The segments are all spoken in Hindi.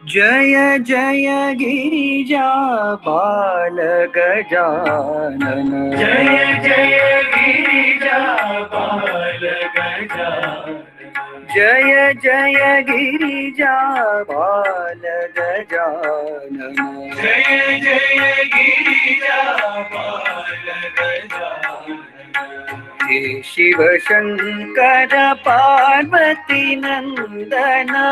जय जय गिरिजा बाल गजानन, जय जय गिरिजा बाल गजानन, जय जय गिरिजा बाल गजानन, जय जय गिरिजा बाल गजानन। हे शिव शंकर पार्वती नंदना,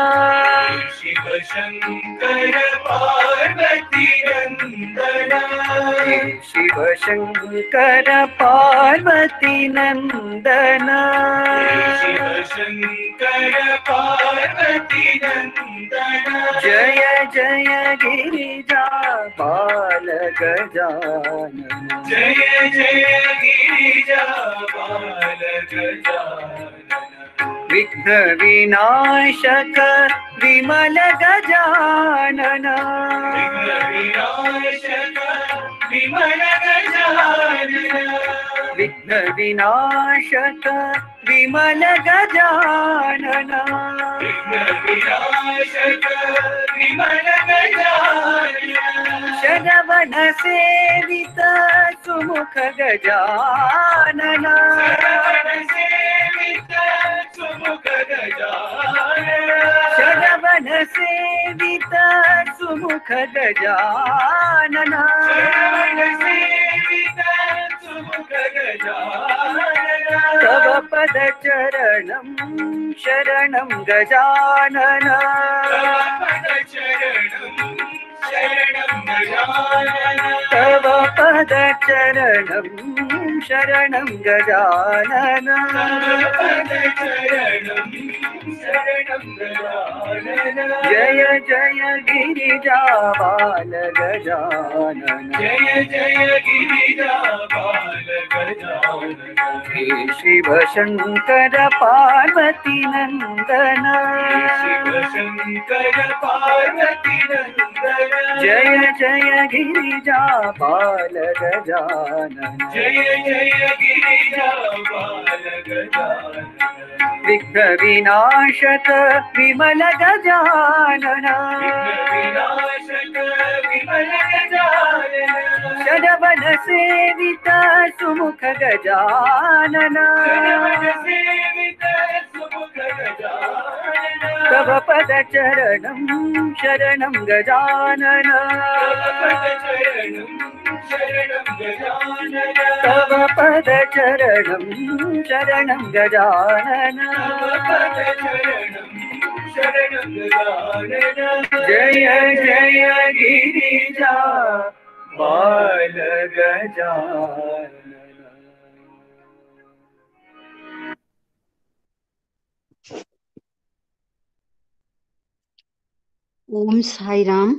शिव शंकर पार्वती नंदना, हे शिव शंकर पार्वती नंदना, शिव शंकर पार्वती नंदना। जय जय गिरिजा बाल गजानन, जय जय गिरिजा बाल गजानन, विघ्न विनाशक विमल गजानन, विघ्न विनाशक विमल गजानन, विघ्न विनाशक विमल गजानन, विघ्न विनाशक विमल गजानन, शरवण सेवित सुमुख गजानन, श्रवण सेवित सुमुख गजानन, शरवण सेवित सुमुख गजानन, श्रवण सेवित सुमुख गजानन। तव पद चरणं शरणं गजानन, तव पद चरणं तव पद चरणं शरणं शरणं गजानन, गजानन, तव पद चरणं शरणं गजानन। जय जय गिरिजा बाल गजानन, जय जय गिरिजा बाल गजानन, हे शिव शंकर पार्वती नंदन, शिव शंकर पार्वती नंदन, जय जय गिरिजा बाल गजानन, जय जय गिरिजा बाल गजानन, विघ्न विनाशक विमल गजानन, विनाशक विमल गजानन, शरवण सेवित सुमुख गजानन, श्रवण सेवित सुमुख गजानन, तव पद चरणं शरणं गजानन, तव पद चरणं तव पद चरणं शरणं गजानन, शरणं गजानन, पद चरणं शरणं गजानन। जय जय गिरिजा बाल गजानन। ओम साई राम।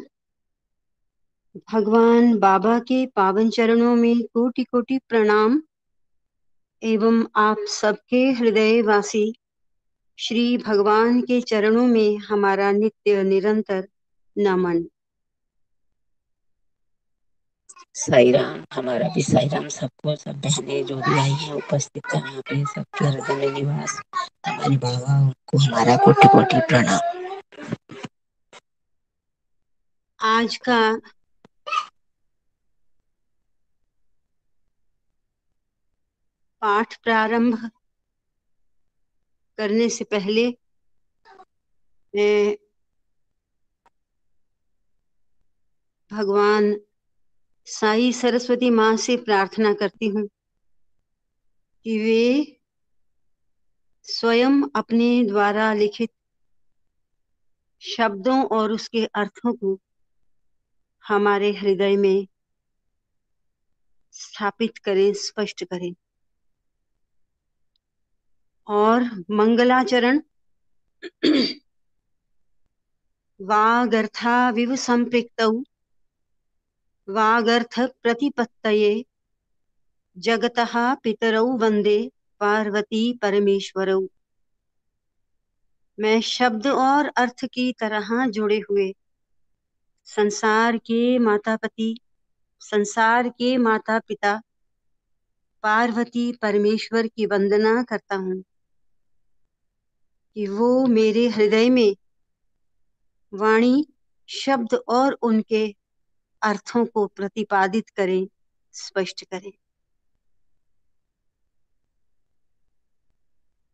भगवान बाबा के पावन चरणों में कोटि कोटि प्रणाम एवं आप सबके हृदयवासी श्री भगवान के चरणों में हमारा नित्य निरंतर नमन। साई राम, हमारा भी साई राम सबको, सब बहनें जो भी आई हैं उपस्थित है यहाँ पे, सबके हृदय में निवास हमारे बाबा, उनको हमारा कोटि कोटि प्रणाम। आज का पाठ प्रारंभ करने से पहले मैं भगवान साई सरस्वती माँ से प्रार्थना करती हूँ कि वे स्वयं अपने द्वारा लिखित शब्दों और उसके अर्थों को हमारे हृदय में स्थापित करें, स्पष्ट करें। और मंगलाचरण वागर्था विव संपृक्तौ वागर्थ प्रतिपत्तये जगतः पितरौ वंदे पार्वती परमेश्वरौ। मैं शब्द और अर्थ की तरह जुड़े हुए संसार के माता पिता पार्वती परमेश्वर की वंदना करता हूँ कि वो मेरे हृदय में वाणी, शब्द और उनके अर्थों को प्रतिपादित करें, स्पष्ट करें।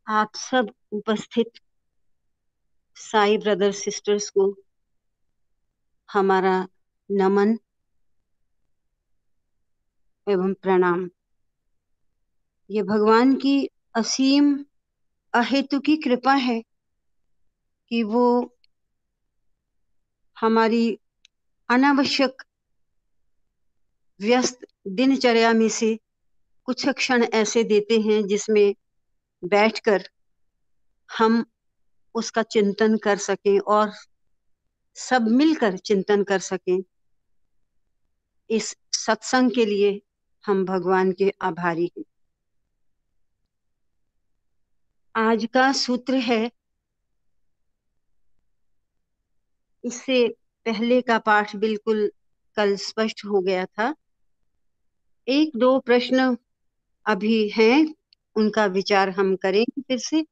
आप सब उपस्थित साई ब्रदर सिस्टर्स को हमारा नमन एवं प्रणाम। ये भगवान की असीम अहेतुकी कृपा है कि वो हमारी अनावश्यक व्यस्त दिनचर्या में से कुछ क्षण ऐसे देते हैं जिसमें बैठकर हम उसका चिंतन कर सकें और सब मिलकर चिंतन कर सकें। इस सत्संग के लिए हम भगवान के आभारी हैं। आज का सूत्र है, इससे पहले का पाठ बिल्कुल कल स्पष्ट हो गया था। एक दो प्रश्न अभी हैं, उनका विचार हम करेंगे फिर से।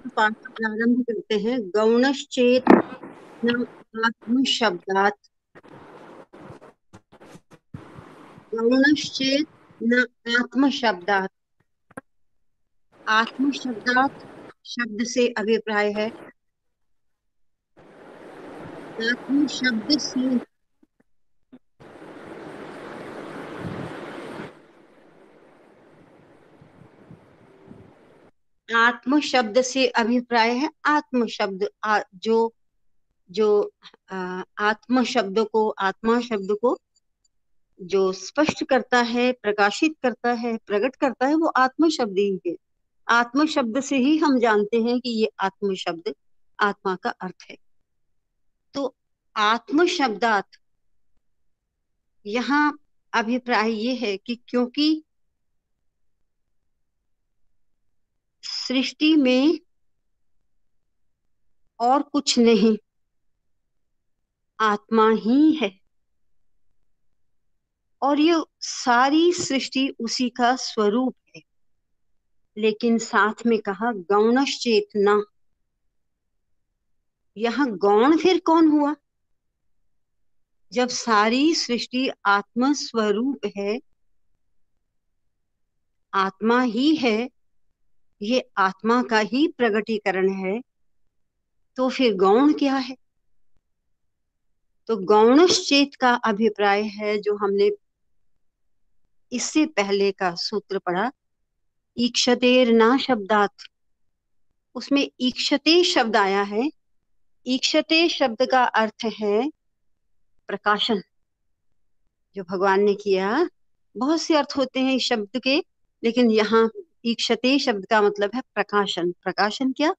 पाठ का प्रारंभ करते हैं। गौणश्चेत न आत्म शब्दात, गौणश्चेत न आत्म शब्दात। आत्म शब्दात शब्द से अभिप्राय है, आत्म शब्द से आत्म शब्द से अभिप्राय है। आत्म शब्द जो जो आत्म शब्द को, आत्मा शब्द को जो स्पष्ट करता है, प्रकाशित करता है, प्रकट करता है, वो आत्म शब्द ही है। आत्म शब्द से ही हम जानते हैं कि ये आत्म शब्द आत्मा का अर्थ है। तो आत्म शब्दात, यहाँ अभिप्राय ये है कि क्योंकि सृष्टि में और कुछ नहीं, आत्मा ही है, और ये सारी सृष्टि उसी का स्वरूप है। लेकिन साथ में कहा गौणश्चेतना, यहाँ गौण फिर कौन हुआ? जब सारी सृष्टि आत्म स्वरूप है, आत्मा ही है, ये आत्मा का ही प्रगटीकरण है, तो फिर गौण क्या है? तो गौणश्चेत का अभिप्राय है जो हमने इससे पहले का सूत्र पढ़ा, ईक्षतेर ना शब्दात। उसमें ईक्षते शब्द आया है। ईक्षते शब्द का अर्थ है प्रकाशन, जो भगवान ने किया। बहुत से अर्थ होते हैं इस शब्द के, लेकिन यहाँ ईक्षते शब्द का मतलब है प्रकाशन। प्रकाशन क्या?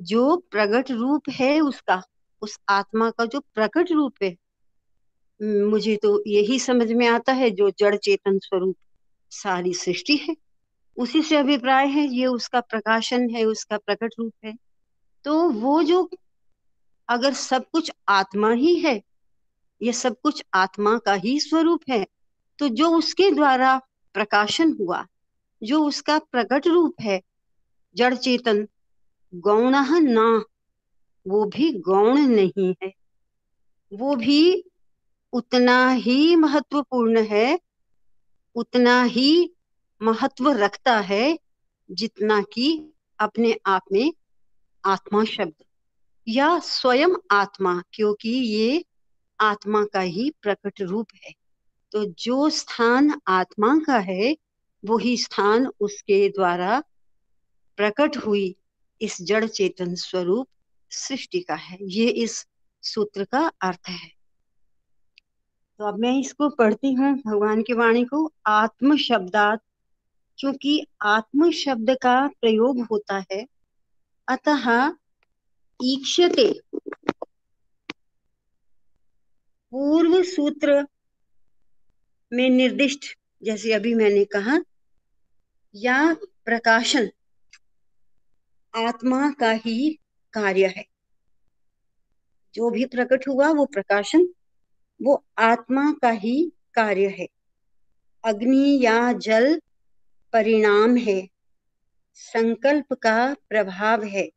जो प्रगट रूप है उसका, उस आत्मा का जो प्रकट रूप है। मुझे तो यही समझ में आता है, जो जड़ चेतन स्वरूप सारी सृष्टि है, उसी से अभिप्राय है, ये उसका प्रकाशन है, उसका प्रकट रूप है। तो वो जो, अगर सब कुछ आत्मा ही है, ये सब कुछ आत्मा का ही स्वरूप है, तो जो उसके द्वारा प्रकाशन हुआ, जो उसका प्रकट रूप है जड़ चेतन, गौणः ना, वो भी गौण नहीं है, वो भी उतना ही महत्वपूर्ण है, उतना ही महत्व रखता है जितना कि अपने आप में आत्मा शब्द या स्वयं आत्मा, क्योंकि ये आत्मा का ही प्रकट रूप है। तो जो स्थान आत्मा का है, वही स्थान उसके द्वारा प्रकट हुई इस जड़ चेतन स्वरूप सृष्टि का है। ये इस सूत्र का अर्थ है। तो अब मैं इसको पढ़ती हूँ, भगवान की वाणी को। आत्म शब्दात, क्योंकि आत्म शब्द का प्रयोग होता है, अतः ईक्षते, पूर्व सूत्र में निर्दिष्ट, जैसे अभी मैंने कहा, या प्रकाशन आत्मा का ही कार्य है। जो भी प्रकट हुआ वो प्रकाशन, वो आत्मा का ही कार्य है। अग्नि या जल परिणाम है, संकल्प का प्रभाव है।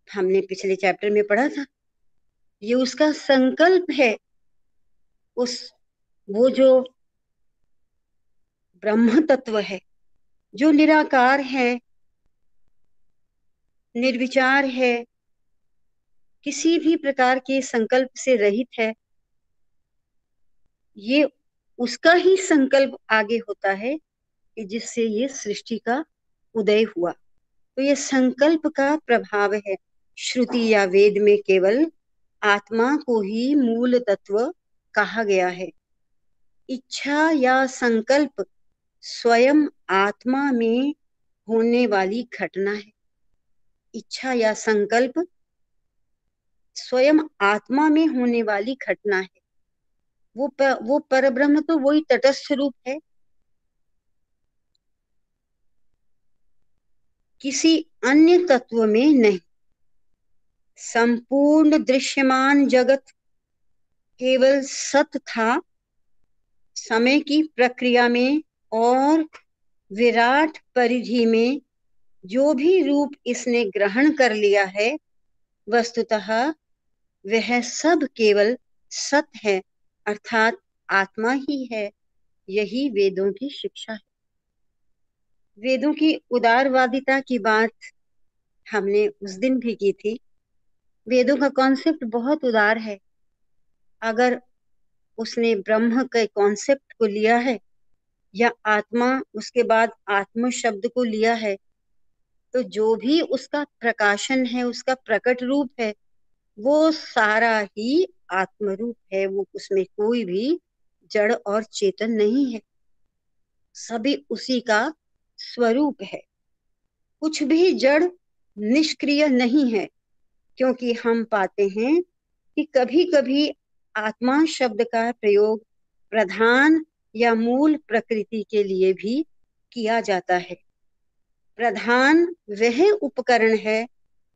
हमने पिछले चैप्टर में पढ़ा था, ये उसका संकल्प है। वो जो ब्रह्म तत्व है, जो निराकार है, निर्विचार है, किसी भी प्रकार के संकल्प से रहित है, ये उसका ही संकल्प आगे होता है कि जिससे ये सृष्टि का उदय हुआ। तो ये संकल्प का प्रभाव है। श्रुति या वेद में केवल आत्मा को ही मूल तत्व कहा गया है। इच्छा या संकल्प स्वयं आत्मा में होने वाली घटना है। इच्छा या संकल्प स्वयं आत्मा में होने वाली घटना है। वो परब्रह्म तो वही तटस्थ रूप है, किसी अन्य तत्व में नहीं। संपूर्ण दृश्यमान जगत केवल सत था। समय की प्रक्रिया में और विराट परिधि में जो भी रूप इसने ग्रहण कर लिया है, वस्तुतः वह सब केवल सत है, अर्थात आत्मा ही है। यही वेदों की शिक्षा है। वेदों की उदारवादिता की बात हमने उस दिन भी की थी। वेदों का कॉन्सेप्ट बहुत उदार है। अगर उसने ब्रह्म के कॉन्सेप्ट को लिया है या आत्मा, उसके बाद आत्म शब्द को लिया है, तो जो भी उसका प्रकाशन है, उसका प्रकट रूप है, वो सारा ही आत्म रूप है। वो उसमें कोई भी जड़ और चेतन नहीं है, सभी उसी का स्वरूप है। कुछ भी जड़ निष्क्रिय नहीं है, क्योंकि हम पाते हैं कि कभी कभी आत्मा शब्द का प्रयोग प्रधान या मूल प्रकृति के लिए भी किया जाता है। प्रधान वह उपकरण है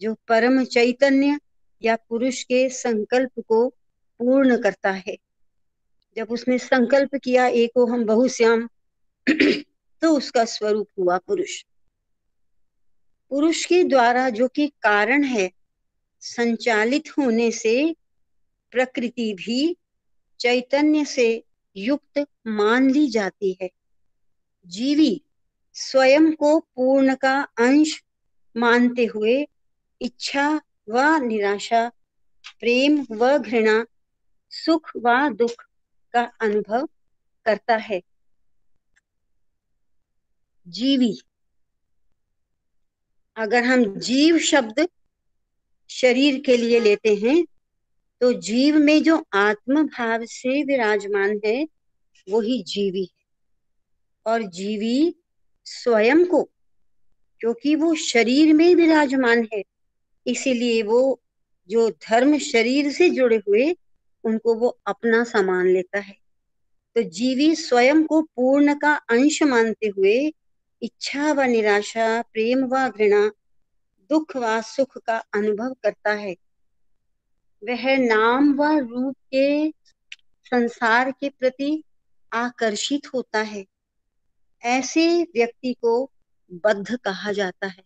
जो परम चैतन्य या पुरुष के संकल्प को पूर्ण करता है। जब उसने संकल्प किया एको हम बहुश्याम, तो उसका स्वरूप हुआ पुरुष। पुरुष के द्वारा, जो कि कारण है, संचालित होने से प्रकृति भी चैतन्य से युक्त मान ली जाती है। जीवी स्वयं को पूर्ण का अंश मानते हुए इच्छा व निराशा, प्रेम व घृणा, सुख व दुख का अनुभव करता है। जीवी, अगर हम जीव शब्द शरीर के लिए लेते हैं, तो जीव में जो आत्म भाव से विराजमान है, वही जीवी है। और जीवी स्वयं को, क्योंकि वो शरीर में विराजमान है, इसीलिए वो जो धर्म शरीर से जुड़े हुए, उनको वो अपना सा मान लेता है। तो जीवी स्वयं को पूर्ण का अंश मानते हुए इच्छा व निराशा, प्रेम व घृणा, दुख व सुख का अनुभव करता है। वह नाम व रूप के संसार के प्रति आकर्षित होता है। ऐसे व्यक्ति को बद्ध कहा जाता है।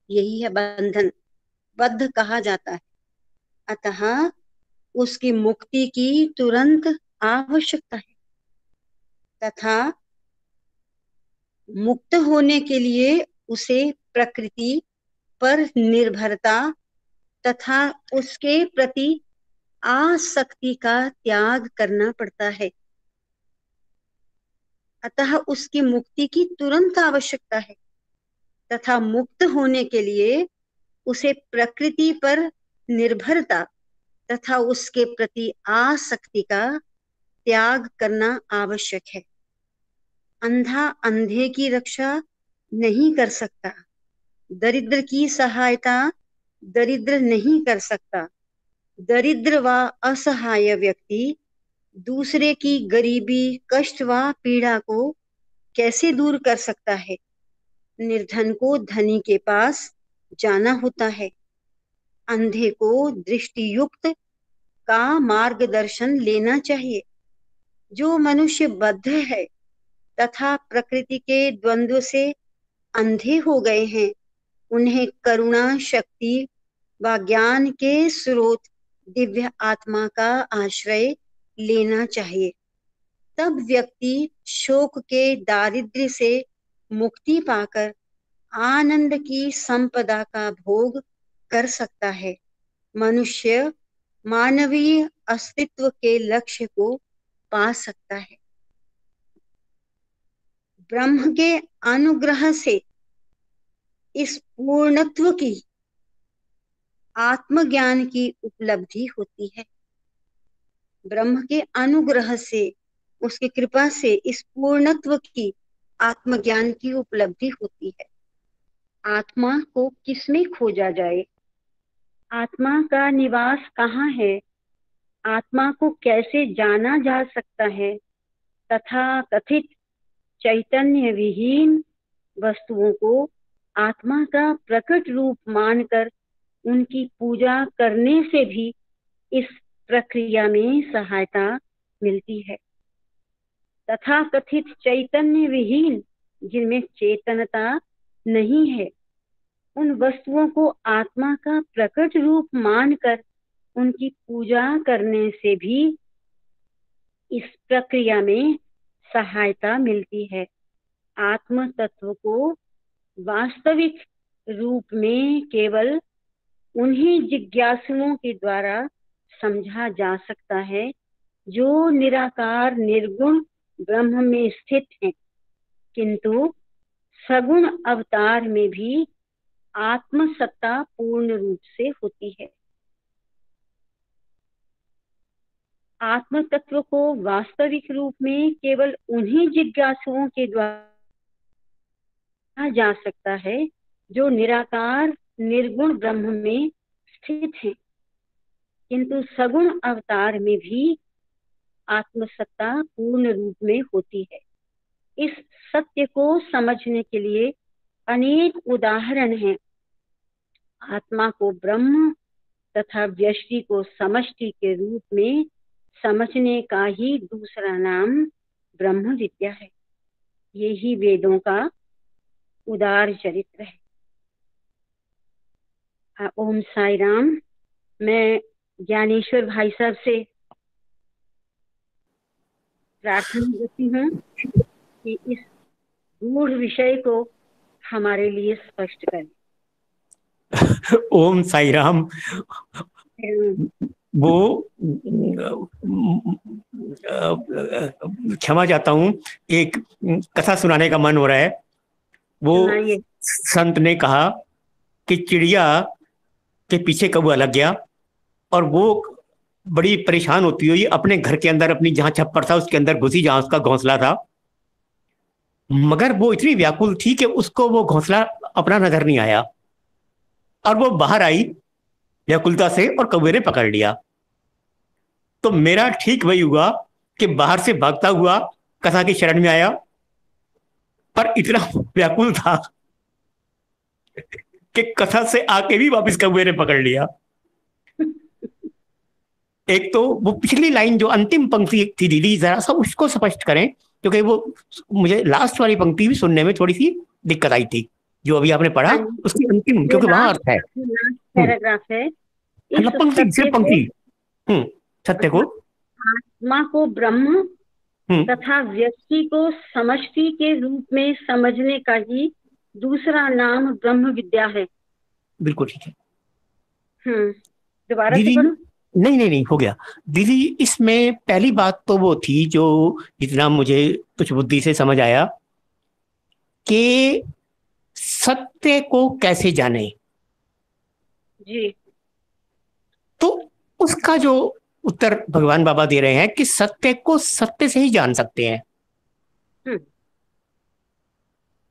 यही है बंधन, बद्ध कहा जाता है। अतः उसकी मुक्ति की तुरंत आवश्यकता है, तथा मुक्त होने के लिए उसे प्रकृति पर निर्भरता तथा उसके प्रति आसक्ति का त्याग करना पड़ता है। अतः उसकी मुक्ति की तुरंत आवश्यकता है, तथा मुक्त होने के लिए उसे प्रकृति पर निर्भरता तथा उसके प्रति आसक्ति का त्याग करना आवश्यक है। अंधा अंधे की रक्षा नहीं कर सकता, दरिद्र की सहायता दरिद्र नहीं कर सकता। दरिद्र व असहाय व्यक्ति दूसरे की गरीबी, कष्ट व पीड़ा को कैसे दूर कर सकता है? निर्धन को धनी के पास जाना होता है। अंधे को दृष्टियुक्त का मार्गदर्शन लेना चाहिए। जो मनुष्य बद्ध है, तथा प्रकृति के द्वंद्व से अंधे हो गए हैं, उन्हें करुणा शक्ति व ज्ञान के स्रोत दिव्य आत्मा का आश्रय लेना चाहिए। तब व्यक्ति शोक के दारिद्र्य से मुक्ति पाकर आनंद की संपदा का भोग कर सकता है। मनुष्य मानवीय अस्तित्व के लक्ष्य को पा सकता है। ब्रह्म के अनुग्रह से इस पूर्णत्व की आत्मज्ञान की उपलब्धि होती है। ब्रह्म के अनुग्रह से, उसकी कृपा से इस पूर्णत्व की आत्मज्ञान की उपलब्धि होती है। आत्मा को किसमें खोजा जाए? आत्मा का निवास कहाँ है? आत्मा को कैसे जाना जा सकता है? तथा कथित चैतन्य विहीन वस्तुओं को आत्मा का प्रकट रूप मानकर उनकी पूजा करने से भी इस प्रक्रिया में सहायता मिलती है। तथा कथित चैतन्य विहीन, जिनमें चेतनता नहीं है, उन वस्तुओं को आत्मा का प्रकट रूप मानकर उनकी पूजा करने से भी इस प्रक्रिया में सहायता मिलती है। आत्म तत्व को वास्तविक रूप में केवल उन्हीं जिज्ञासुओं के द्वारा समझा जा सकता है जो निराकार निर्गुण ब्रह्म में स्थित हैं, किंतु सगुण अवतार में भी आत्म सत्ता पूर्ण रूप से होती है। आत्म तत्व को वास्तविक रूप में केवल उन्हीं जिज्ञासुओं के द्वारा जा सकता है जो निराकार निर्गुण ब्रह्म में स्थित है, किंतु सगुण अवतार में भी आत्मसत्ता पूर्ण रूप में होती है। इस सत्य को समझने के लिए अनेक उदाहरण हैं। आत्मा को ब्रह्म तथा व्यष्टि को समष्टि के रूप में समझने का ही दूसरा नाम ब्रह्म विद्या है। ये ही वेदों का उदार चरित्र है। ओम साई राम। मैं ज्ञानेश्वर भाई साहब से प्रार्थना करती हूँ कि इस गूढ़ विषय को हमारे लिए स्पष्ट करें। ओम साई राम। वो क्षमा चाहता हूँ, एक कथा सुनाने का मन हो रहा है। वो संत ने कहा कि चिड़िया के पीछे कौवा लग गया और वो बड़ी परेशान होती हुई अपने घर के अंदर, अपनी जहां छप्पर था उसके अंदर घुसी, जहां उसका घोंसला था, मगर वो इतनी व्याकुल थी कि उसको वो घोंसला अपना नजर नहीं आया और वो बाहर आई व्याकुलता से और कौवे ने पकड़ लिया। तो मेरा ठीक वही हुआ कि बाहर से भागता हुआ कथा की शरण में आया, पर इतना व्याकुल था कि कथा से आके भी वापस कौवे ने पकड़ लिया। एक तो वो पिछली लाइन जो अंतिम पंक्ति थी दीदी, जरा सा उसको स्पष्ट करें, क्योंकि वो मुझे लास्ट वाली पंक्ति भी सुनने में थोड़ी सी दिक्कत आई थी, जो अभी आपने पढ़ा उसकी अंतिम, क्योंकि वहां अर्थ है। पैराग्राफ है पंक्ति, सिर्फ पंक्ति। सत्य को, आत्मा को ब्रह्म तथा व्यक्ति को समष्टि के रूप में समझने का ही दूसरा नाम ब्रह्म विद्या है। बिल्कुल ठीक है। दोबारा दीदी, से पढ़ो। नहीं हो गया दीदी। इसमें पहली बात तो वो थी जो जितना मुझे कुछ बुद्धि से समझ आया कि सत्य को कैसे जाने जी। तो उसका जो उत्तर भगवान बाबा दे रहे हैं कि सत्य को सत्य से ही जान सकते हैं।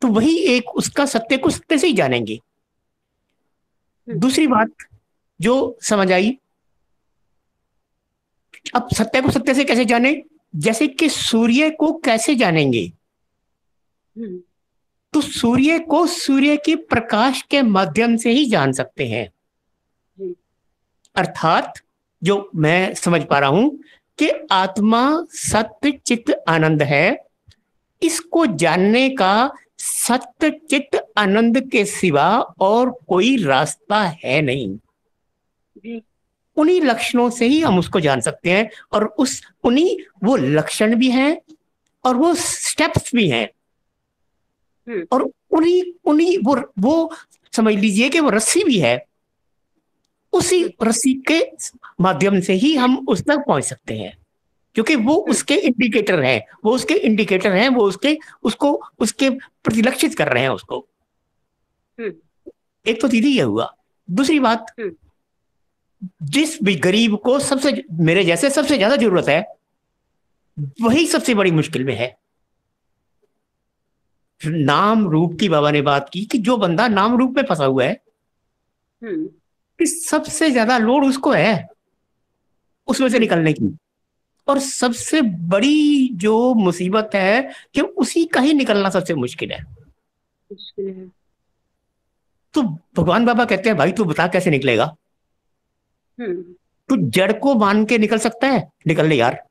तो वही एक उसका सत्य को सत्य से ही जानेंगे। दूसरी बात जो समझ आई, अब सत्य को सत्य से कैसे जाने, जैसे कि सूर्य को कैसे जानेंगे, तो सूर्य को सूर्य के प्रकाश के माध्यम से ही जान सकते हैं। अर्थात जो मैं समझ पा रहा हूं कि आत्मा सत्य चित्त आनंद है इसको जानने का सत्य चित्त आनंद के सिवा और कोई रास्ता है नहीं। जी उन्हीं लक्षणों से ही हम उसको जान सकते हैं, और उस उन्हीं वो लक्षण भी हैं और वो स्टेप्स भी हैं, और उन्हीं उन्हीं वो समझ लीजिए कि वो रस्सी भी है। उसी रस्सी के माध्यम से ही हम उस तक पहुंच सकते हैं, क्योंकि वो उसके इंडिकेटर हैं, वो उसके इंडिकेटर हैं, वो उसको उसके प्रतिलक्षित कर रहे हैं उसको। एक तो दीदी ये हुआ। दूसरी बात, जिस भी गरीब को सबसे, मेरे जैसे, सबसे ज्यादा जरूरत है, वही सबसे बड़ी मुश्किल में है। नाम रूप की बाबा ने बात की कि जो बंदा नाम रूप में फंसा हुआ है, कि सबसे ज्यादा लोड उसको है उसमें से निकलने की, और सबसे बड़ी जो मुसीबत है कि उसी का ही निकलना सबसे मुश्किल है। तो भगवान बाबा कहते हैं, भाई तू बता कैसे निकलेगा? तू जड़ को मान के निकल सकता है, निकल ले यार।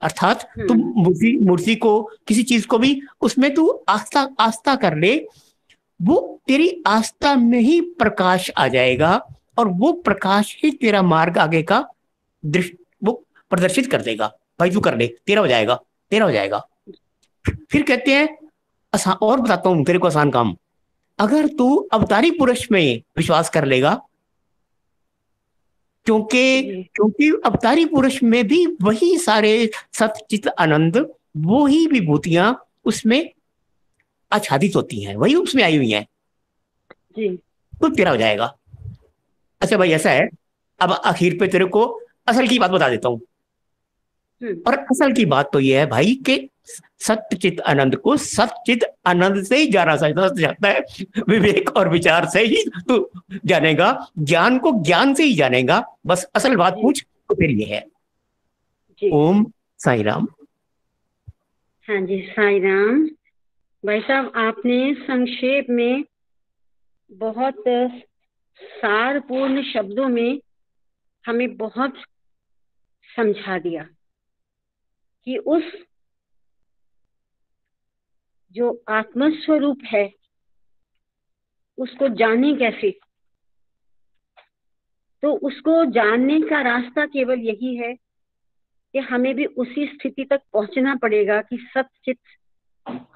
अर्थात तू मूर्ति को, किसी चीज को भी, उसमें तू आस्था आस्था कर ले, वो तेरी आस्था में ही प्रकाश आ जाएगा, और वो प्रकाश ही तेरा मार्ग आगे का दृष्टि वो प्रदर्शित कर देगा। भाई तू कर ले, तेरा हो जाएगा, तेरा हो जाएगा। फिर कहते हैं आसान, और बताता हूं तेरे को आसान काम। अगर तू अवतारी पुरुष में विश्वास कर लेगा, क्योंकि अवतारी पुरुष में भी वही सारे सतचित आनंद, वो ही विभूतियां उसमें आच्छादित होती हैं, वही उसमें आई हुई हैं, तो तेरा हो जाएगा। अच्छा भाई ऐसा है, अब आखिर पे तेरे को असल की बात बता देता हूं। और असल की बात तो यह है भाई कि सत्यचित आनंद को सत्यचित आनंद से ही जाना जाता है, विवेक और विचार से ही तू जानेगा, ज्ञान को ज्ञान से ही जानेगा। बस असल बात पूछ तो फिर ये है। ओम साई राम। हाँ जी, साई राम। भाई साहब, आपने संक्षेप में बहुत सारपूर्ण शब्दों में हमें बहुत समझा दिया कि उस जो आत्मस्वरूप है उसको जाने कैसे। तो उसको जानने का रास्ता केवल यही है कि हमें भी उसी स्थिति तक पहुंचना पड़ेगा, कि सच्चित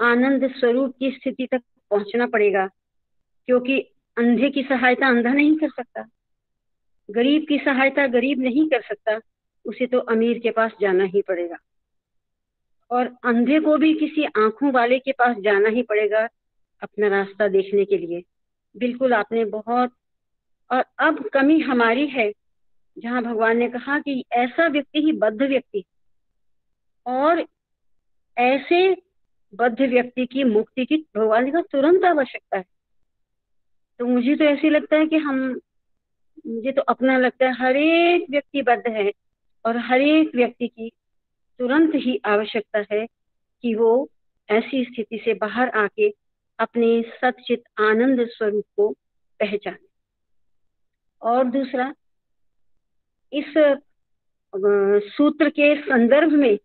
आनंद स्वरूप की स्थिति तक पहुंचना पड़ेगा। क्योंकि अंधे की सहायता अंधा नहीं कर सकता, गरीब की सहायता गरीब नहीं कर सकता, उसे तो अमीर के पास जाना ही पड़ेगा। और अंधे को भी किसी आंखों वाले के पास जाना ही पड़ेगा अपना रास्ता देखने के लिए। बिल्कुल आपने बहुत। और अब कमी हमारी है, जहां भगवान ने कहा कि ऐसा व्यक्ति ही बद्ध व्यक्ति, और ऐसे बद्ध व्यक्ति की मुक्ति की भगवान ने कहा तुरंत आवश्यकता है। तो मुझे तो ऐसे लगता है कि मुझे तो अपना लगता है हर एक व्यक्ति बद्ध है, और हर एक व्यक्ति की तुरंत ही आवश्यकता है कि वो ऐसी स्थिति से बाहर आके अपने सच्चित आनंद स्वरूप को पहचाने। और दूसरा, इस सूत्र के संदर्भ में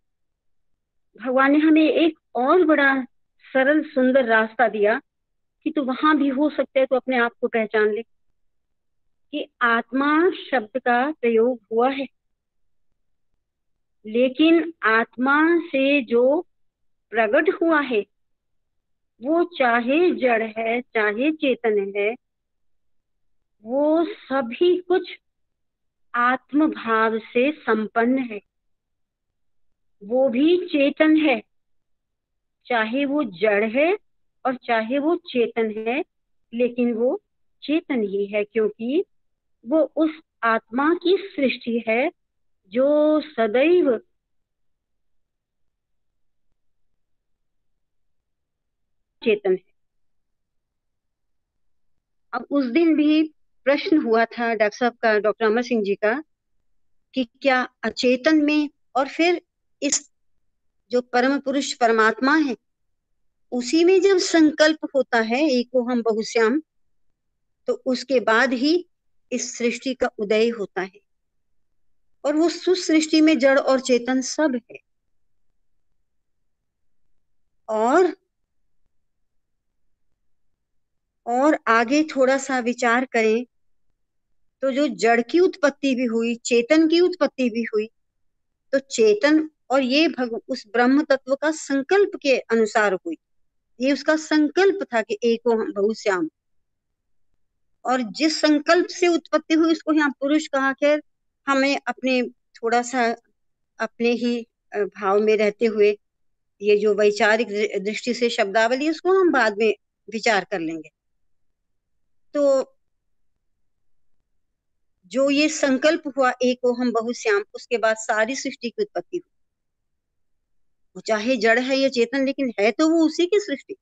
भगवान ने हमें एक और बड़ा सरल सुंदर रास्ता दिया कि तू वहां भी हो सकता है तो अपने आप को पहचान ले कि आत्मा शब्द का प्रयोग हुआ है, लेकिन आत्मा से जो प्रकट हुआ है वो चाहे जड़ है चाहे चेतन है, वो सभी कुछ आत्म भाव से संपन्न है। वो भी चेतन है, चाहे वो जड़ है और चाहे वो चेतन है, लेकिन वो चेतन ही है, क्योंकि वो उस आत्मा की सृष्टि है जो सदैव चेतन है। अब उस दिन भी प्रश्न हुआ था डॉक्टर साहब का, डॉक्टर अमर सिंह जी का, कि क्या अचेतन में और फिर इस जो परम पुरुष परमात्मा है उसी में जब संकल्प होता है एको हम बहुश्याम, तो उसके बाद ही इस सृष्टि का उदय होता है, और वो सुसृष्टि में जड़ और चेतन सब है। और आगे थोड़ा सा विचार करें तो जो जड़ की उत्पत्ति भी हुई, चेतन की उत्पत्ति भी हुई, तो चेतन और ये उस ब्रह्म तत्व का संकल्प के अनुसार हुई। ये उसका संकल्प था कि एको हम बहुश्याम, और जिस संकल्प से उत्पत्ति हुई उसको यहाँ पुरुष कहा। खैर, हमें अपने थोड़ा सा अपने ही भाव में रहते हुए ये जो वैचारिक दृष्टि से शब्दावली, उसको हम बाद में विचार कर लेंगे। तो जो ये संकल्प हुआ एको हम बहुश्याम, उसके बाद सारी सृष्टि की उत्पत्ति हुई। वो चाहे जड़ है या चेतन, लेकिन है तो वो उसी की सृष्टि।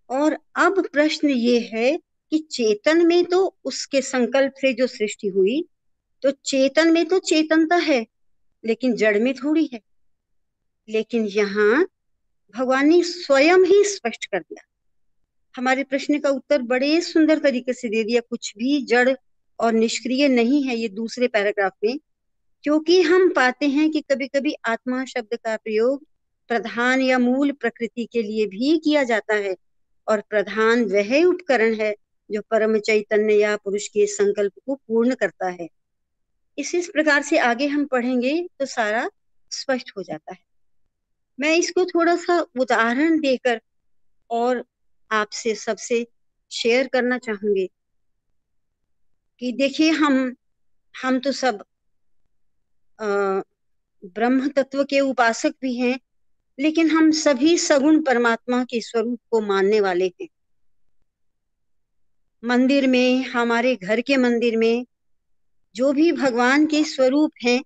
और अब प्रश्न ये है कि चेतन में तो उसके संकल्प से जो सृष्टि हुई, तो चेतन में तो चेतनता है, लेकिन जड़ में थोड़ी है। लेकिन यहाँ भगवान ने स्वयं ही स्पष्ट कर दिया, हमारे प्रश्न का उत्तर बड़े सुंदर तरीके से दे दिया। कुछ भी जड़ और निष्क्रिय नहीं है ये दूसरे पैराग्राफ में, क्योंकि हम पाते हैं कि कभी कभी आत्मा शब्द का प्रयोग प्रधान या मूल प्रकृति के लिए भी किया जाता है, और प्रधान वह उपकरण है जो परम चैतन्य या पुरुष के संकल्प को पूर्ण करता है। इस प्रकार से आगे हम पढ़ेंगे तो सारा स्पष्ट हो जाता है। मैं इसको थोड़ा सा उदाहरण देकर और आपसे सबसे शेयर करना चाहूंगी कि देखिए, हम तो सब ब्रह्म तत्व के उपासक भी हैं, लेकिन हम सभी सगुण परमात्मा के स्वरूप को मानने वाले हैं। मंदिर में, हमारे घर के मंदिर में जो भी भगवान के स्वरूप हैं,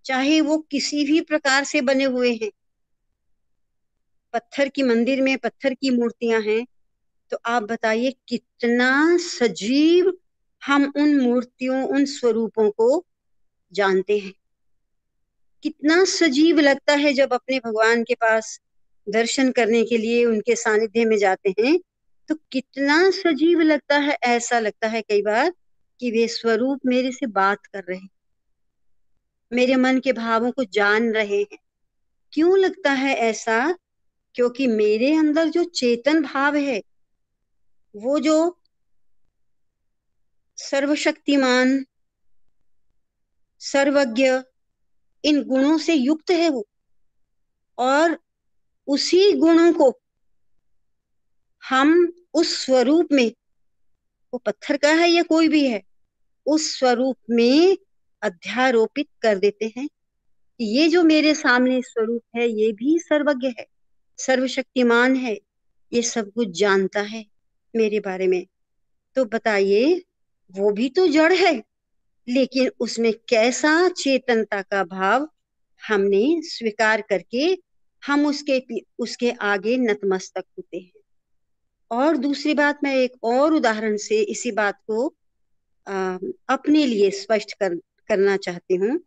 चाहे वो किसी भी प्रकार से बने हुए हैं, पत्थर की मंदिर में पत्थर की मूर्तियां हैं, तो आप बताइए कितना सजीव हम उन मूर्तियों, उन स्वरूपों को जानते हैं। कितना सजीव लगता है जब अपने भगवान के पास दर्शन करने के लिए उनके सानिध्य में जाते हैं, तो कितना सजीव लगता है। ऐसा लगता है कई बार कि वे स्वरूप मेरे से बात कर रहे हैं, मेरे मन के भावों को जान रहे हैं। क्यों लगता है ऐसा? क्योंकि मेरे अंदर जो चेतन भाव है, वो जो सर्वशक्तिमान, सर्वज्ञ, इन गुणों से युक्त है वो, और उसी गुणों को हम उस स्वरूप में, वो पत्थर का है या कोई भी है, उस स्वरूप में अध्यारोपित कर देते हैं। ये जो मेरे सामने स्वरूप है, ये भी सर्वज्ञ है, सर्वशक्तिमान है, ये सब कुछ जानता है मेरे बारे में। तो बताइए, वो भी तो जड़ है, लेकिन उसमें कैसा चेतनता का भाव हमने स्वीकार करके हम उसके आगे नतमस्तक होते हैं। और दूसरी बात, मैं एक और उदाहरण से इसी बात को अपने लिए स्पष्ट करना चाहती हूँ।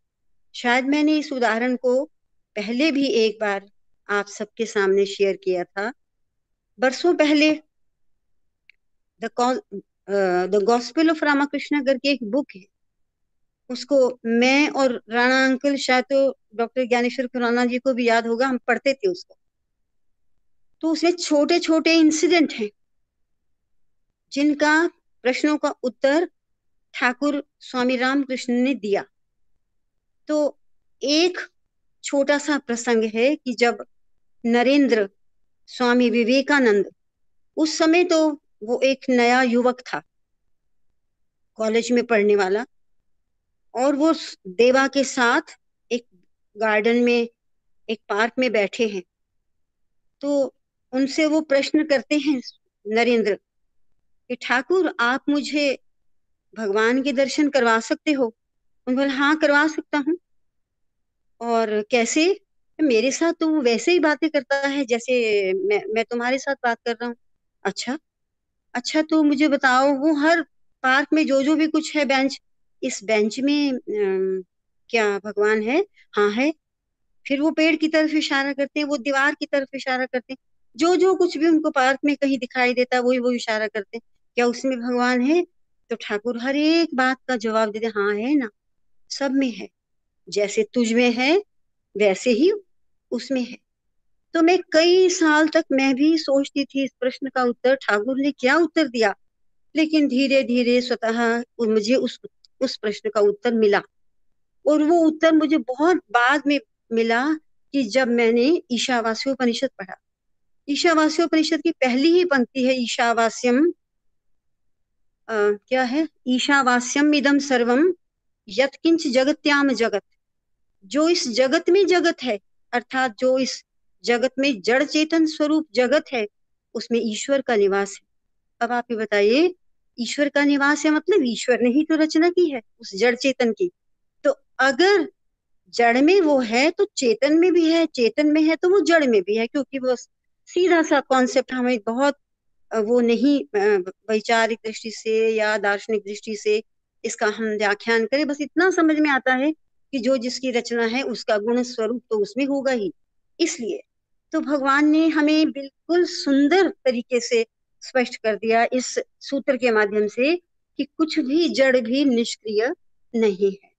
शायद मैंने इस उदाहरण को पहले भी एक बार आप सबके सामने शेयर किया था, बरसों पहले। द गॉस्पेल ऑफ रामाकृष्ण करके एक बुक है, उसको मैं और राणा अंकल, शायद तो डॉक्टर ज्ञानेश्वर खुराना जी को भी याद होगा, हम पढ़ते थे उसको। तो उसमें छोटे छोटे इंसिडेंट हैं जिनका प्रश्नों का उत्तर ठाकुर स्वामी रामकृष्ण ने दिया। तो एक छोटा सा प्रसंग है कि जब नरेंद्र स्वामी विवेकानंद, उस समय तो वो एक नया युवक था, कॉलेज में पढ़ने वाला, और वो देवा के साथ एक गार्डन में, एक पार्क में बैठे हैं। तो उनसे वो प्रश्न करते हैं नरेंद्र कि ठाकुर, आप मुझे भगवान के दर्शन करवा सकते हो? उन्होंने बोला, हाँ करवा सकता हूँ। और कैसे? मेरे साथ तो वो वैसे ही बातें करता है जैसे मैं तुम्हारे साथ बात कर रहा हूँ। अच्छा अच्छा, तो मुझे बताओ, वो हर पार्क में जो जो भी कुछ है, बेंच, इस बेंच में क्या भगवान है? हाँ है। फिर वो पेड़ की तरफ इशारा करते हैं, वो दीवार की तरफ इशारा करते हैं, जो जो कुछ भी उनको पार्क में कहीं दिखाई देता है वही वो इशारा करते हैं, क्या उसमें भगवान है? तो ठाकुर हर एक बात का जवाब देते, हाँ है ना, सब में है, जैसे तुझ में है वैसे ही उसमें है। तो मैं कई साल तक मैं भी सोचती थी इस प्रश्न का उत्तर ठाकुर ने क्या उत्तर दिया, लेकिन धीरे धीरे स्वतः मुझे उस प्रश्न का उत्तर मिला। और वो उत्तर मुझे बहुत बाद में मिला कि जब मैंने ईशावास्योपनिषद पढ़ा। ईशावास्योपनिषद की पहली ही पंक्ति है ईशावास्यम, क्या है, ईशावास्यम इदम सर्वम यत्किंच जगत्याम जगत। जो इस जगत में जगत है, अर्थात जो इस जगत में जड़ चेतन स्वरूप जगत है, उसमें ईश्वर का निवास है। अब आप ये बताइए, ईश्वर का निवास है मतलब ईश्वर ने ही तो रचना की है उस जड़ चेतन की। तो अगर जड़ में वो है तो चेतन में भी है, चेतन में है तो वो जड़ में भी है, क्योंकि वो सीधा सा कॉन्सेप्ट हमें बहुत वो नहीं वैचारिक दृष्टि से या दार्शनिक दृष्टि से इसका हम व्याख्यान करें, बस इतना समझ में आता है कि जो जिसकी रचना है उसका गुण स्वरूप तो उसमें होगा ही। इसलिए तो भगवान ने हमें बिल्कुल सुंदर तरीके से स्पष्ट कर दिया इस सूत्र के माध्यम से कि कुछ भी जड़ भी निष्क्रिय नहीं है।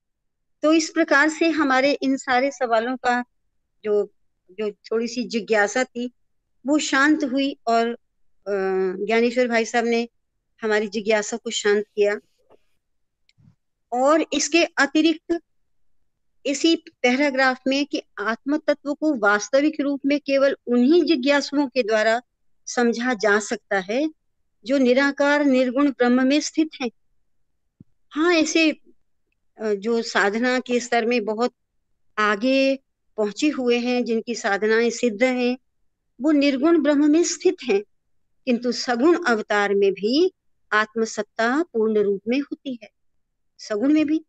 तो इस प्रकार से हमारे इन सारे सवालों का जो जो थोड़ी सी जिज्ञासा थी वो शांत हुई, और ज्ञानेश्वर भाई साहब ने हमारी जिज्ञासा को शांत किया। और इसके अतिरिक्त इसी पैराग्राफ में कि आत्म तत्व को वास्तविक रूप में केवल उन्हीं जिज्ञासुओं के द्वारा समझा जा सकता है जो निराकार निर्गुण ब्रह्म में स्थित हैं। हाँ, ऐसे जो साधना के स्तर में बहुत आगे पहुंचे हुए हैं, जिनकी साधनाएं सिद्ध हैं, वो निर्गुण ब्रह्म में स्थित हैं, किंतु सगुण अवतार में भी आत्मसत्ता पूर्ण रूप में होती है। सगुण में भी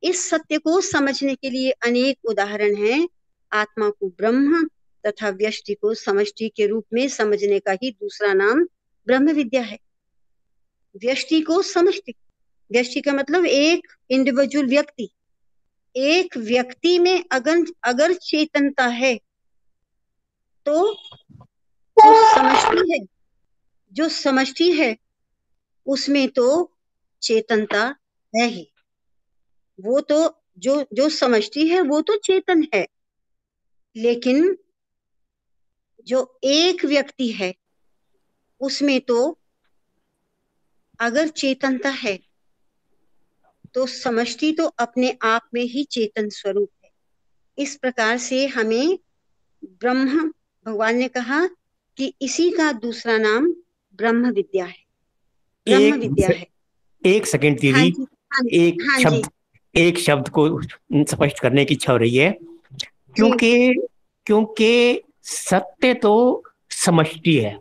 इस सत्य को समझने के लिए अनेक उदाहरण हैं। आत्मा को ब्रह्म तथा व्यष्टि को समष्टि के रूप में समझने का ही दूसरा नाम ब्रह्म विद्या है। व्यष्टि को समष्टि, व्यष्टि का मतलब एक इंडिविजुअल व्यक्ति, एक व्यक्ति में अगर चेतनता है तो समष्टि है, जो समष्टि है उसमें तो चेतनता है ही। वो तो जो समष्टि है वो तो चेतन है, लेकिन जो एक व्यक्ति है उसमें तो अगर चेतनता है तो समष्टि तो अपने आप में ही चेतन स्वरूप है। इस प्रकार से हमें ब्रह्म, भगवान ने कहा कि इसी का दूसरा नाम ब्रह्म विद्या है, ब्रह्म विद्या है। एक सेकंड हाँ दीदी, जी, हाँ जी, एक शब्द को स्पष्ट करने की इच्छा हो रही है, जी, क्योंकि सत्य तो समष्टि है।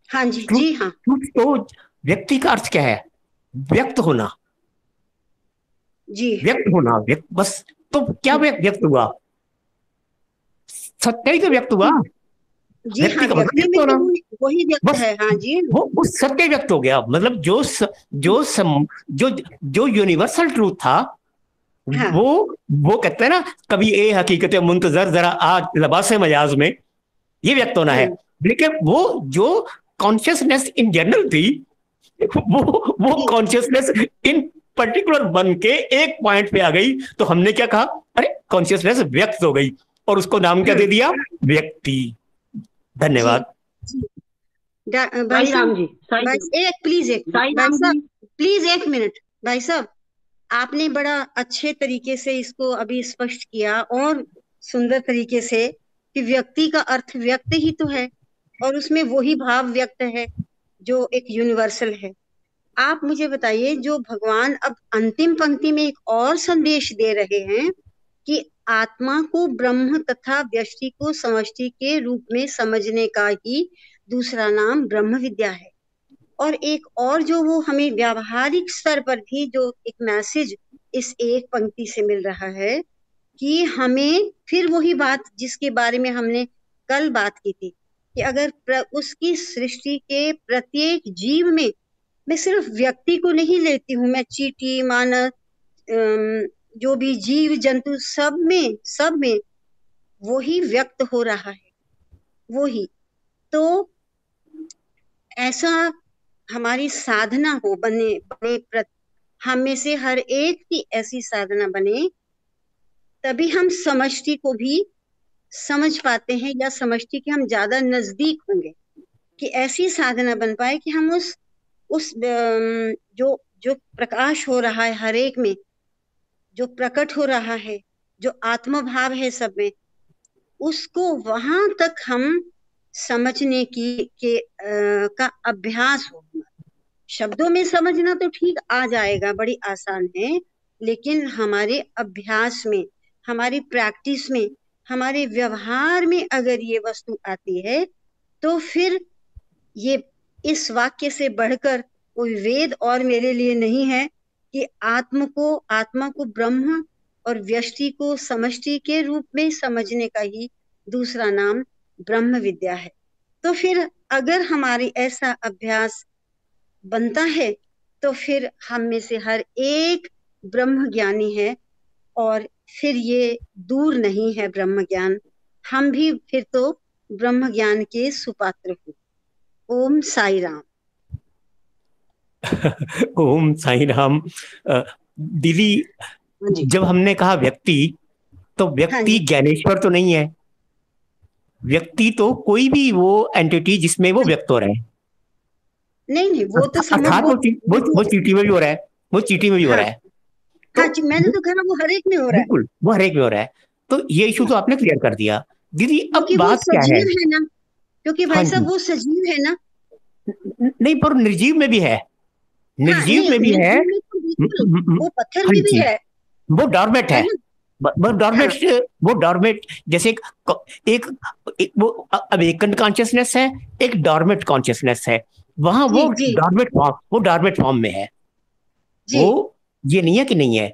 हाँ जी, जी हाँ, तो व्यक्ति का अर्थ क्या है? व्यक्त होना, जी व्यक्त होना, व्यक्त, बस। तो क्या व्यक्त हुआ? सत्य ही तो व्यक्त हुआ। जी व्यक्ति हाँ, का मतलब व्यक्ति व्यक्त में होना, तो वही व्यक्त बस। है। हाँ जी, वो सत्य व्यक्त हो गया, मतलब जो यूनिवर्सल ट्रूथ था, हाँ, वो कहते हैं ना, कभी ए हकीकत मुंतजर जरा आज लबासे मजाज में, ये व्यक्त होना है। लेकिन वो जो कॉन्शियसनेस इन जनरल थी, वो जी, कॉन्शियसनेस इन पर्टिकुलर बन के एक पॉइंट पे आ गई, तो हमने क्या कहा, अरे कॉन्शियसनेस व्यक्त हो गई, और उसको नाम क्या दे दिया? व्यक्ति। धन्यवाद। भाई साहब, भाई साहब प्लीज एक मिनट। भाई साहब, आपने बड़ा अच्छे तरीके से इसको अभी स्पष्ट किया, और सुंदर तरीके से, कि व्यक्ति का अर्थ व्यक्त ही तो है, और उसमें वही भाव व्यक्त है जो एक यूनिवर्सल है। आप मुझे बताइए, जो भगवान अब अंतिम पंक्ति में एक और संदेश दे रहे हैं कि आत्मा को ब्रह्म तथा व्यष्टि को समष्टि के रूप में समझने का ही दूसरा नाम ब्रह्म विद्या है। और एक और जो वो हमें व्यावहारिक स्तर पर भी जो एक मैसेज इस एक पंक्ति से मिल रहा है, कि हमें फिर वही बात जिसके बारे में हमने कल बात की थी, कि अगर उसकी सृष्टि के प्रत्येक जीव में, मैं सिर्फ व्यक्ति को नहीं लेती हूँ, मैं चींटी, मानव, जो भी जीव जंतु, सब में वो ही व्यक्त हो रहा है, वो ही। तो ऐसा हमारी साधना हो, बने हम में से हर एक की ऐसी साधना बने, तभी हम समष्टि को भी समझ पाते हैं या समझती कि हम ज्यादा नजदीक होंगे, कि ऐसी साधना बन पाए कि हम उस जो जो प्रकाश हो रहा है हर एक में, जो प्रकट हो रहा है, जो आत्म भाव है सब में, उसको वहां तक हम समझने का अभ्यास हो। शब्दों में समझना तो ठीक आ जाएगा, बड़ी आसान है, लेकिन हमारे अभ्यास में, हमारी प्रैक्टिस में, हमारे व्यवहार में अगर ये वस्तु आती है तो फिर ये इस वाक्य से बढ़कर कोई वेद और मेरे लिए नहीं है कि आत्मा को ब्रह्म और व्यष्टि को समष्टि के रूप में समझने का ही दूसरा नाम ब्रह्म विद्या है। तो फिर अगर हमारी ऐसा अभ्यास बनता है तो फिर हम में से हर एक ब्रह्म ज्ञानी है, और फिर ये दूर नहीं है ब्रह्म ज्ञान, हम भी फिर तो ब्रह्म ज्ञान के सुपात्र हो। ओम साई राम। ओम साई राम। दीदी, जब हमने कहा व्यक्ति, तो व्यक्ति ज्ञानेश्वर तो नहीं है। व्यक्ति तो कोई भी वो एंटिटी जिसमें वो व्यक्त हो रहा है। नहीं, वो तो वो चीटी में भी हो रहा है, वो चीटी में भी हो रहा है। तो मैंने तो कहा वो हर एक में हो रहा है। बिल्कुल, वो हर एक में हो रहा है। तो ये इशू तो आपने क्लियर कर दिया। दीदी, अब बात क्या है? ना, क्योंकि भाई साहब वो सजीव है ना। नहीं, पर निर्जीव में भी है, निर्जीव में भी है, वो पत्थर में भी है, वो डॉर्मेट है, वो डॉर्मेट जैसे एक वो अवेकन कॉन्शियसनेस है, एक डॉर्मेट कॉन्शियसनेस है। वहां वो डॉर्मेट फॉर्म में है। वो ये नहीं है कि नहीं है।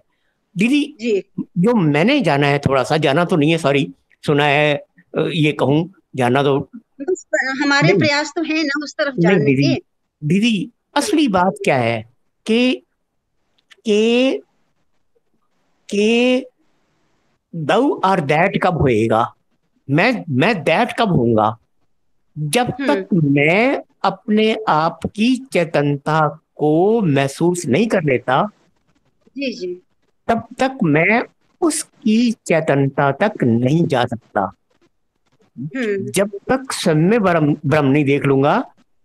दीदी, जो मैंने जाना है, थोड़ा सा जाना तो नहीं है, सॉरी, सुना है, ये कहूँ, जाना तो हमारे प्रयास तो है ना उस तरफ जाने के। दीदी, असली बात क्या है कि दऊ और दैट कब होएगा, मैं दैट कब होऊंगा? जब तक मैं अपने आप की चेतनता को महसूस नहीं कर लेता, जी, तब तक मैं उसकी चेतनता तक नहीं जा सकता। जब तक सब में ब्रह्म नहीं देख लूंगा,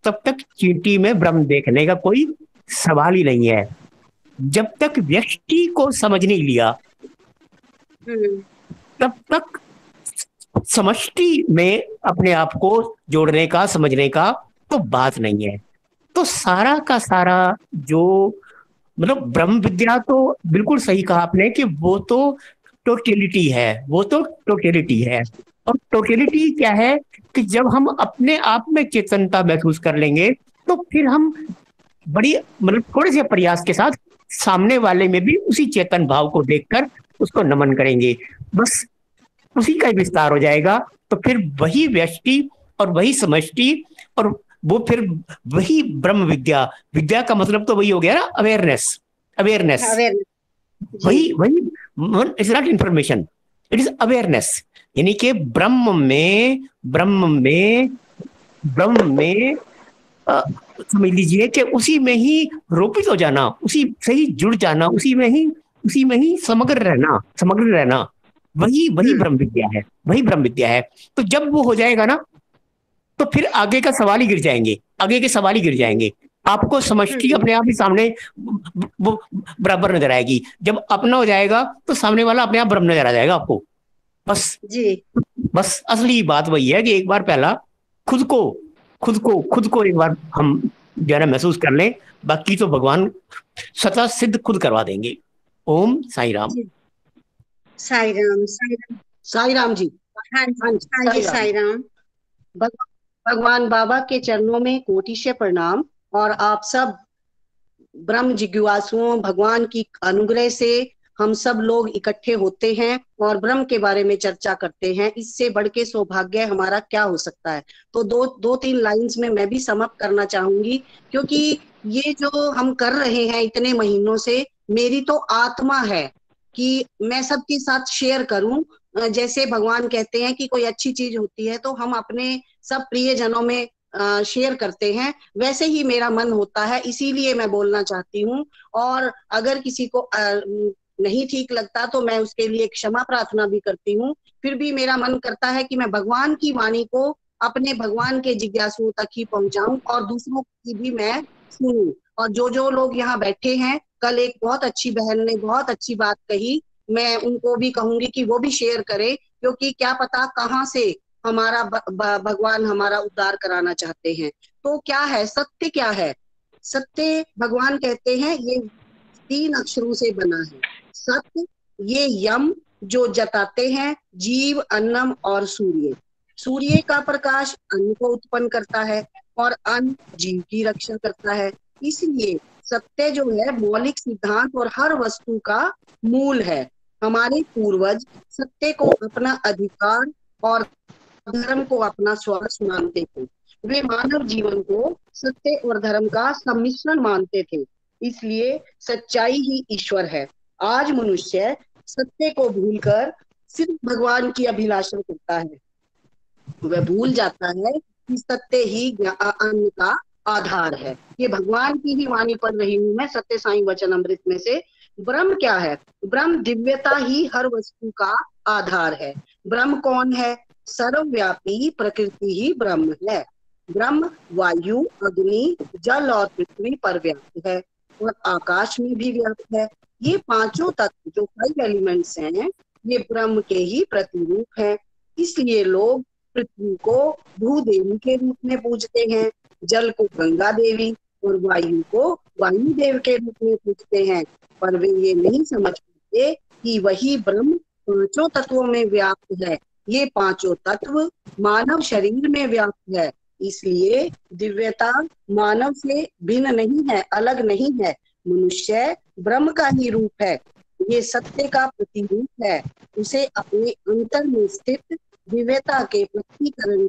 तब तक चींटी में ब्रह्म देखने का कोई सवाल ही नहीं है। जब तक व्यक्ति को समझ नहीं लिया, तब तक समष्टि में अपने आप को जोड़ने का, समझने का तो बात नहीं है। तो सारा का सारा जो मतलब ब्रह्म विद्या, तो बिल्कुल सही कहा आपने कि वो तो टोटलिटी है, वो तो टोटलिटी है। और टोटलिटी क्या है कि जब हम अपने आप में चेतनता महसूस कर लेंगे, तो फिर हम बड़ी मतलब थोड़े से प्रयास के साथ सामने वाले में भी उसी चेतन भाव को देखकर उसको नमन करेंगे, बस उसी का विस्तार हो जाएगा। तो फिर वही व्यष्टि और वही समष्टि, और वो फिर वही ब्रह्म विद्या। विद्या का मतलब तो वही हो गया ना, अवेयरनेस। वही it's not information, it is awareness. यानी कि ब्रह्म में समझ लीजिए कि उसी में ही रोपित हो जाना, उसी से ही जुड़ जाना, उसी में ही समग्र रहना, वही ब्रह्म विद्या है, वही ब्रह्म विद्या है। तो जब वो हो जाएगा ना, तो फिर आगे के सवाल ही गिर जाएंगे। आपको समष्टि अपने आप ही सामने वो बराबर नजर आएगी। जब अपना हो जाएगा तो सामने वाला अपने आप ब्रह्म नजर आ जाएगा आपको। बस असली बात वही है कि एक बार पहला खुद को एक बार हम जो है महसूस कर लें, बाकी तो भगवान स्वतः सिद्ध खुद करवा देंगे। ओम साई राम। साई राम जी। हाँ जी, साई राम। भगवान बाबा के चरणों में कोटिशय प्रणाम। और आप सब ब्रह्म जिज्ञासुओं, भगवान की अनुग्रह से हम सब लोग इकट्ठे होते हैं और ब्रह्म के बारे में चर्चा करते हैं। इससे बढ़ के सौभाग्य हमारा क्या हो सकता है। तो दो तीन लाइंस में मैं भी समाप्त करना चाहूंगी, क्योंकि ये जो हम कर रहे हैं इतने महीनों से, मेरी तो आत्मा है कि मैं सबके साथ शेयर करूं। जैसे भगवान कहते हैं कि कोई अच्छी चीज होती है तो हम अपने सब प्रियजनों में शेयर करते हैं, वैसे ही मेरा मन होता है, इसीलिए मैं बोलना चाहती हूँ। और अगर किसी को नहीं ठीक लगता तो मैं उसके लिए क्षमा प्रार्थना भी करती हूँ। फिर भी मेरा मन करता है कि मैं भगवान की वाणी को अपने भगवान के जिज्ञासुओं तक ही पहुंचाऊं और दूसरों की भी मैं सुनूं। और जो लोग यहाँ बैठे हैं, कल एक बहुत अच्छी बहन ने बहुत अच्छी बात कही, मैं उनको भी कहूंगी कि वो भी शेयर करें, क्योंकि क्या पता कहाँ से हमारा भगवान हमारा उद्धार कराना चाहते हैं। तो क्या है सत्य, क्या है सत्य? भगवान कहते हैं ये 3 अक्षरों से बना है सत्य। ये यम जो जताते हैं जीव, अन्नम और सूर्य। सूर्य का प्रकाश अन्न को उत्पन्न करता है और अन्न जीव की रक्षा करता है। इसलिए सत्य जो है मौलिक सिद्धांत और हर वस्तु का मूल है। हमारे पूर्वज सत्य को अपना अधिकार और धर्म को अपना स्वार्थ मानते थे। वे मानव जीवन को सत्य और धर्म का सम्मिश्रण मानते थे। इसलिए सच्चाई ही ईश्वर है। आज मनुष्य सत्य को भूलकर सिर्फ भगवान की अभिलाषा करता है। वह भूल जाता है कि सत्य ही अन्न का आधार है। ये भगवान की ही वाणी पढ़ रही हूँ मैं, सत्य साई वचन अमृत में से। ब्रह्म क्या है? ब्रह्म दिव्यता ही हर वस्तु का आधार है। ब्रह्म कौन है? सर्वव्यापी प्रकृति ही ब्रह्म है। ब्रह्म वायु, अग्नि, जल और पृथ्वी पर व्याप्त है और आकाश में भी व्याप्त है। ये पांचों तत्व जो 5 एलिमेंट्स हैं, ये ब्रह्म के ही प्रतिरूप है। इसलिए लोग पृथ्वी को भूदेवी के रूप में पूजते हैं, जल को गंगा देवी और वायु को वायु देव के रूप में पूजते हैं। पर वे ये नहीं समझ पाते कि वही ब्रह्म पांचों तत्वों में व्याप्त है। ये पांचों तत्व मानव शरीर में व्याप्त है। इसलिए दिव्यता मानव से भिन्न नहीं है, अलग नहीं है। मनुष्य ब्रह्म का ही रूप है। ये सत्य का प्रतिरूप है। उसे अपने अंतर में स्थित दिव्यता के प्रकटीकरण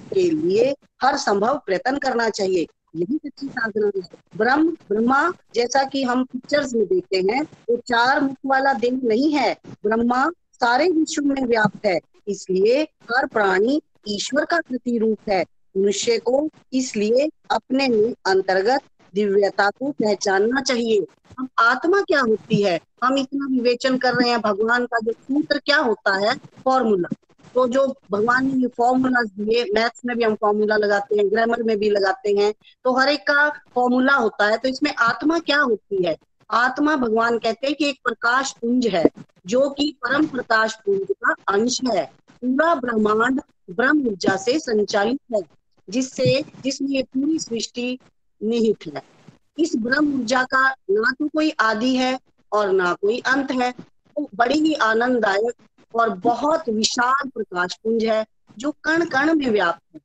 के लिए हर संभव प्रयत्न करना चाहिए। यही सच्ची साधना है। ब्रह्मा जैसा कि हम पिक्चर्स में देखते हैं, वो 4 मुख वाला देव नहीं है। ब्रह्मा सारे विश्व में व्याप्त है। इसलिए हर प्राणी ईश्वर का प्रतिरूप है। मनुष्य को इसलिए अपने में अंतर्गत दिव्यता को पहचानना चाहिए। अब आत्मा क्या होती है? हम इतना विवेचन कर रहे हैं भगवान का जो सूत्र क्या होता है, फॉर्मूला। तो जो भगवान ने फॉर्मूला दिए, मैथ्स में भी हम फॉर्मूला लगाते हैं, ग्रामर में भी लगाते हैं, तो हर एक का फॉर्मूला होता है। तो इसमें आत्मा क्या होती है? आत्मा भगवान कहते हैं कि एक प्रकाश पुंज है, जो कि परम प्रकाश पुंज का अंश है। पूरा ब्रह्मांड ब्रह्म ऊर्जा से संचालित है, जिसमें ये पूरी सृष्टि निहित है। इस ब्रह्म ऊर्जा का ना तो कोई आदि है और ना कोई अंत है। तो बड़ी ही आनंददायक और बहुत विशाल प्रकाश पुंज है जो कण कण में व्याप्त है।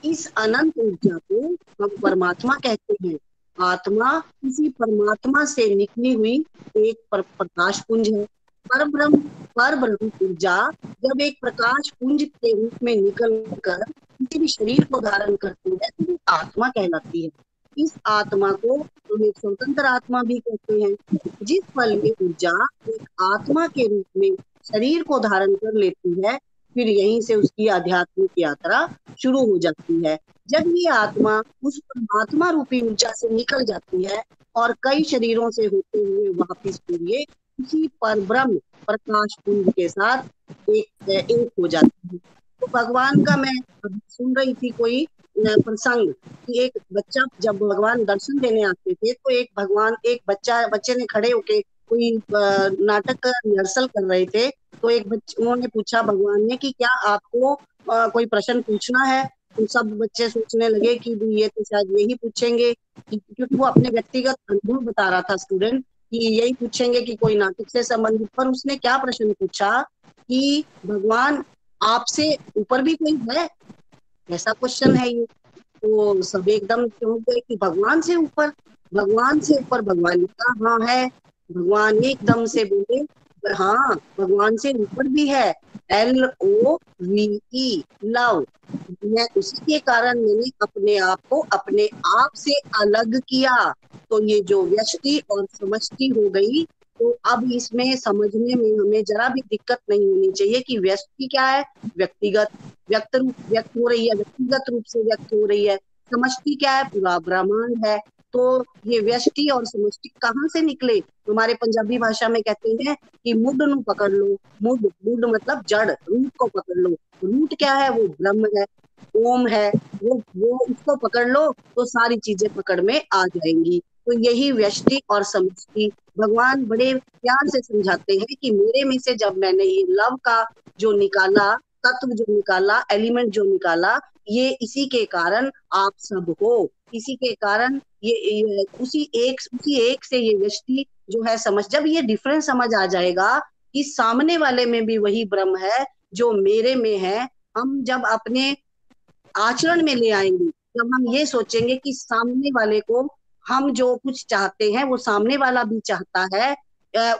इस अनंत ऊर्जा को हम परमात्मा कहते हैं। आत्मा किसी परमात्मा से निकली हुई एक प्रकाश पुंज है। पर ब्रह्म ऊर्जा जब एक प्रकाश पुंज के रूप में निकल कर किसी भी शरीर को धारण करती है तो वो आत्मा कहलाती है। इस आत्मा को हम एक स्वतंत्र आत्मा भी कहते हैं। जिस पल में ऊर्जा एक आत्मा के रूप में शरीर को धारण कर लेती है, फिर यहीं से उसकी आध्यात्मिक यात्रा शुरू हो जाती है। जब ये आत्मा उस परमात्मा रूपी ऊर्जा से निकल जाती है और कई शरीरों से होते हुए वापिस फिर उसी पर ब्रह्म प्रकाश पुंज के साथ एक हो जाती है। तो भगवान का मैं सुन रही थी कोई प्रसंग कि एक बच्चा जब भगवान दर्शन देने आते थे तो एक बच्चे ने खड़े होके कोई नाटक का रिहर्सल कर रहे थे। तो उन्होंने पूछा भगवान ने कि क्या आपको कोई प्रश्न पूछना है? तो सब बच्चे सोचने लगे कि ये तो शायद यही पूछेंगे, क्योंकि वो अपने व्यक्तिगत अनुभव बता रहा था स्टूडेंट कि यही पूछेंगे कि कोई नाटक से संबंधित। पर उसने क्या प्रश्न पूछा कि भगवान आपसे ऊपर भी कोई है? ऐसा क्वेश्चन है ये। तो सब एकदम क्यों गए कि भगवान से ऊपर भगवान का हाँ है। भगवान एकदम से बोले हाँ भगवान से ऊपर भी है। LOVE love. मैं उसके कारण मैंने अपने आप को अपने आप से अलग किया। तो ये जो व्यष्टि और समष्टि हो गई, तो अब इसमें समझने में हमें जरा भी दिक्कत नहीं होनी चाहिए कि व्यष्टि क्या है, व्यक्तिगत व्यक्त हो रही है, व्यक्तिगत रूप से व्यक्त हो रही है। समष्टि क्या है? पूरा ब्रह्मांड है। तो ये व्यष्टि और समष्टि कहाँ से निकले? हमारे पंजाबी भाषा में कहते हैं कि मुड नु पकड़ लो। मुड मुड मतलब जड़, रूट को पकड़ लो। रूट क्या है? वो ब्रह्म है, ओम है। वो इसको पकड़ लो तो सारी चीजें पकड़ में आ जाएंगी। तो यही व्यष्टि और समष्टि भगवान बड़े प्यार से समझाते हैं कि मेरे में से जब मैंने ये लव का जो निकाला, तत्व जो निकाला, एलिमेंट जो निकाला, ये इसी के कारण आप सब हो। इसी के कारण ये उसी एक से ये व्यष्टि जो है जब ये डिफरेंस समझ आ जाएगा कि सामने वाले में भी वही ब्रह्म है जो मेरे में है, हम जब अपने आचरण में ले आएंगे, जब हम ये सोचेंगे कि सामने वाले को हम जो कुछ चाहते हैं वो सामने वाला भी चाहता है,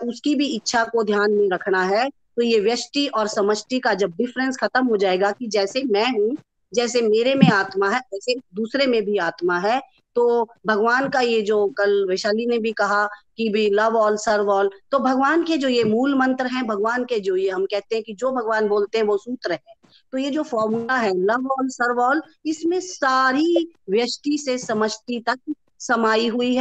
उसकी भी इच्छा को ध्यान में रखना है, तो ये व्यष्टि और समष्टि का जब डिफरेंस खत्म हो जाएगा कि जैसे मैं हूँ, जैसे मेरे में आत्मा है, वैसे दूसरे में भी आत्मा है। तो भगवान का ये जो कल वैशाली ने भी कहा कि भी लव ऑल सर्व ऑल, तो भगवान के जो ये मूल मंत्र हैं, भगवान के जो ये हम कहते हैं कि जो भगवान बोलते हैं वो सूत्र है, तो ये जो फॉर्मूला है लव ऑल सर्व ऑल, इसमें सारी व्यष्टि से समष्टि तक समाई हुई है।